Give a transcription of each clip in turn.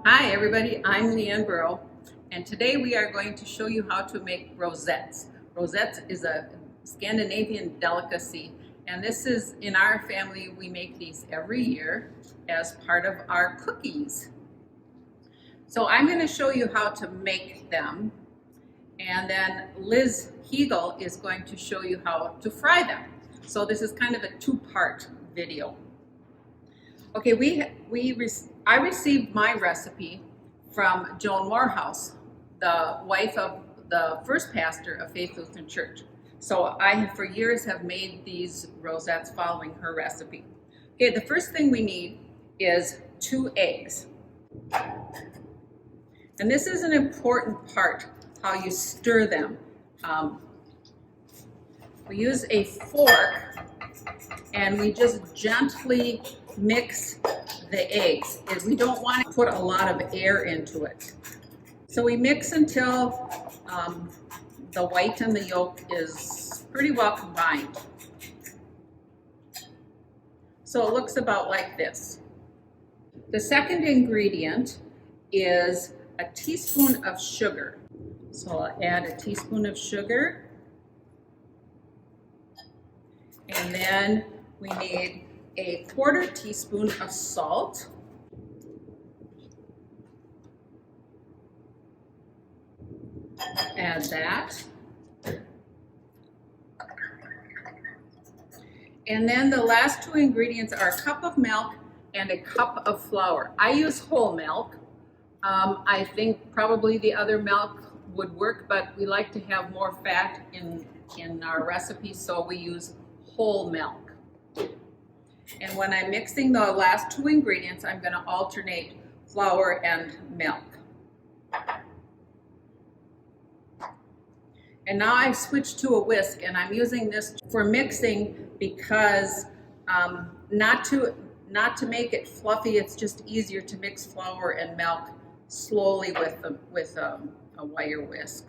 Hi everybody, I'm Leanne Burau, and today we are going to show you how to make rosettes. Rosettes is a Scandinavian delicacy, and this is, in our family, we make these every year as part of our cookies. So I'm going to show you how to make them, and then Liz Heagle is going to show you how to fry them. So this is kind of a two-part video. Okay, I received my recipe from Joan Morehouse, the wife of the first pastor of Faith Lutheran Church. So I, for years, have made these rosettes following her recipe. Okay, the first thing we need is 2 eggs. And this is an important part, how you stir them. We use a fork and we just gently mix the eggs. We don't want to put a lot of air into it. So we mix until the white and the yolk is pretty well combined. So it looks about like this. The second ingredient is a teaspoon of sugar. So I'll add a teaspoon of sugar. And then we need a 1/4 teaspoon of salt. Add that. And then the last 2 ingredients are a cup of milk and a cup of flour. I use whole milk. I think probably the other milk would work, but we like to have more fat in our recipe, so we use whole milk. And when I'm mixing the last 2 ingredients, I'm going to alternate flour and milk. And now I've switched to a whisk, and I'm using this for mixing because not to make it fluffy, it's just easier to mix flour and milk slowly with a wire whisk.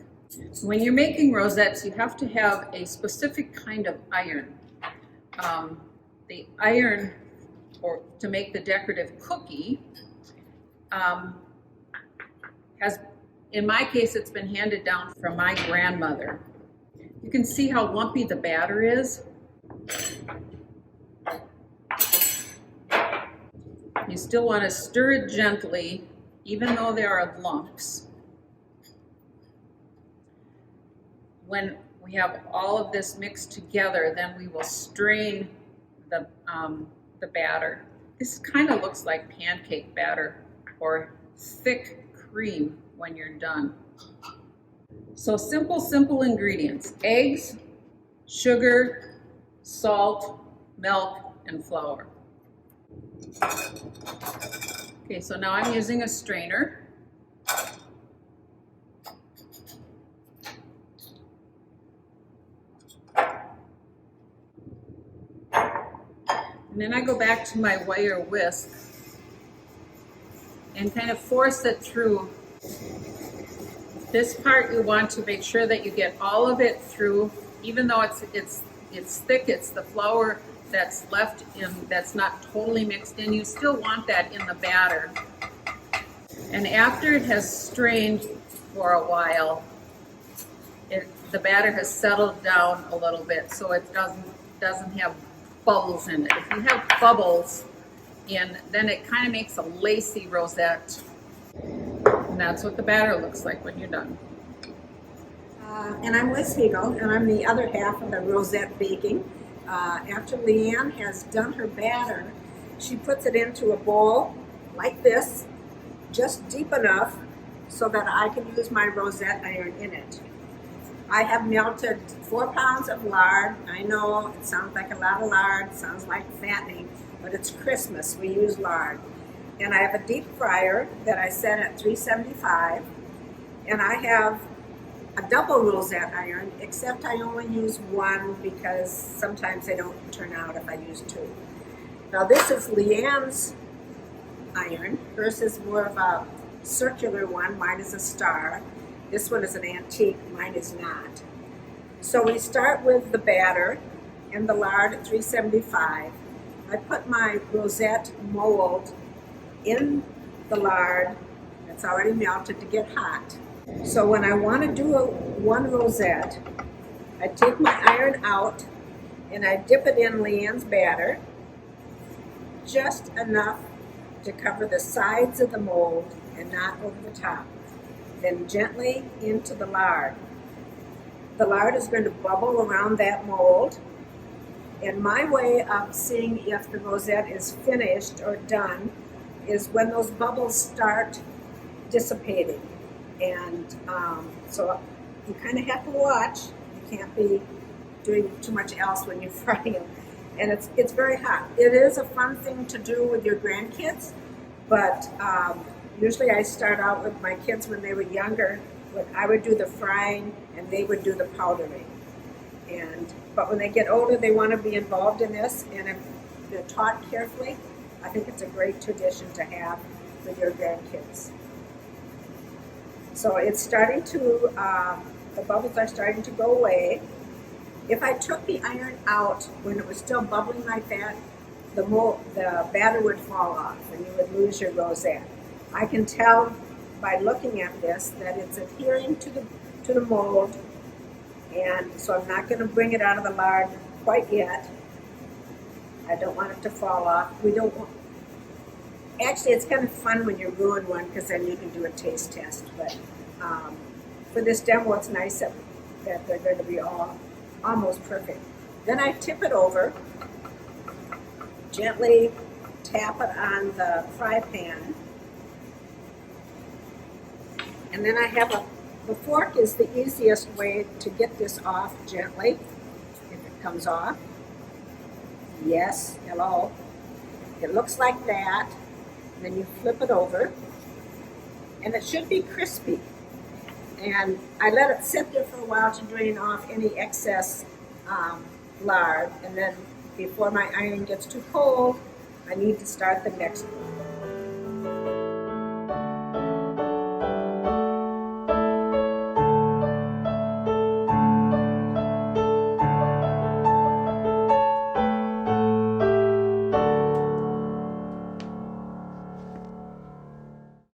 When you're making rosettes, you have to have a specific kind of iron. The iron, or to make the decorative cookie, in my case, it's been handed down from my grandmother. You can see how lumpy the batter is. You still want to stir it gently, even though there are lumps. When we have all of this mixed together, then we will strain the batter. This kind of looks like pancake batter or thick cream when you're done. So simple ingredients: eggs, sugar, salt, milk, and flour. Okay, so now I'm using a strainer. And then I go back to my wire whisk and kind of force it through. This part you want to make sure that you get all of it through, even though it's thick, it's the flour that's left in, that's not totally mixed in. You still want that in the batter. And after it has strained for a while, the batter has settled down a little bit, so it doesn't have bubbles in it. If you have bubbles in, then it kind of makes a lacy rosette. And that's what the batter looks like when you're done. And I'm Liz Heagle, and I'm the other half of the rosette baking. After Leanne has done her batter, she puts it into a bowl like this, just deep enough so that I can use my rosette iron in it. I have melted 4 pounds of lard. I know it sounds like a lot of lard, sounds like fattening, but it's Christmas, we use lard. And I have a deep fryer that I set at 375, and I have a double rosette iron, except I only use 1 because sometimes they don't turn out if I use 2. Now this is Leanne's iron. Hers is more of a circular one, mine is a star. This one is an antique, mine is not. So we start with the batter and the lard at 375. I put my rosette mold in the lard it's already melted to get hot. So when I want to do one rosette, I take my iron out and I dip it in Leanne's batter, just enough to cover the sides of the mold and not over the top. Then gently into the lard. The lard is going to bubble around that mold. And my way of seeing if the rosette is finished or done is when those bubbles start dissipating. And so you kind of have to watch. You can't be doing too much else when you're frying them. And it's very hot. It is a fun thing to do with your grandkids, but usually I start out with my kids when they were younger. I would do the frying and they would do the powdering. But when they get older, they want to be involved in this, and if they're taught carefully, I think it's a great tradition to have with your grandkids. So it's starting to, the bubbles are starting to go away. If I took the iron out when it was still bubbling like that, the batter would fall off and you would lose your rosette. I can tell by looking at this that it's adhering to the mold, and so I'm not going to bring it out of the lard quite yet. I don't want it to fall off. Actually, it's kind of fun when you ruin one because then you can do a taste test. But for this demo, it's nice that they're going to be almost perfect. Then I tip it over, gently tap it on the fry pan, and then I have the fork is the easiest way to get this off gently, if it comes off. Yes, hello. It looks like that. Then you flip it over, and it should be crispy. And I let it sit there for a while to drain off any excess lard, and then before my iron gets too cold, I need to start the next one.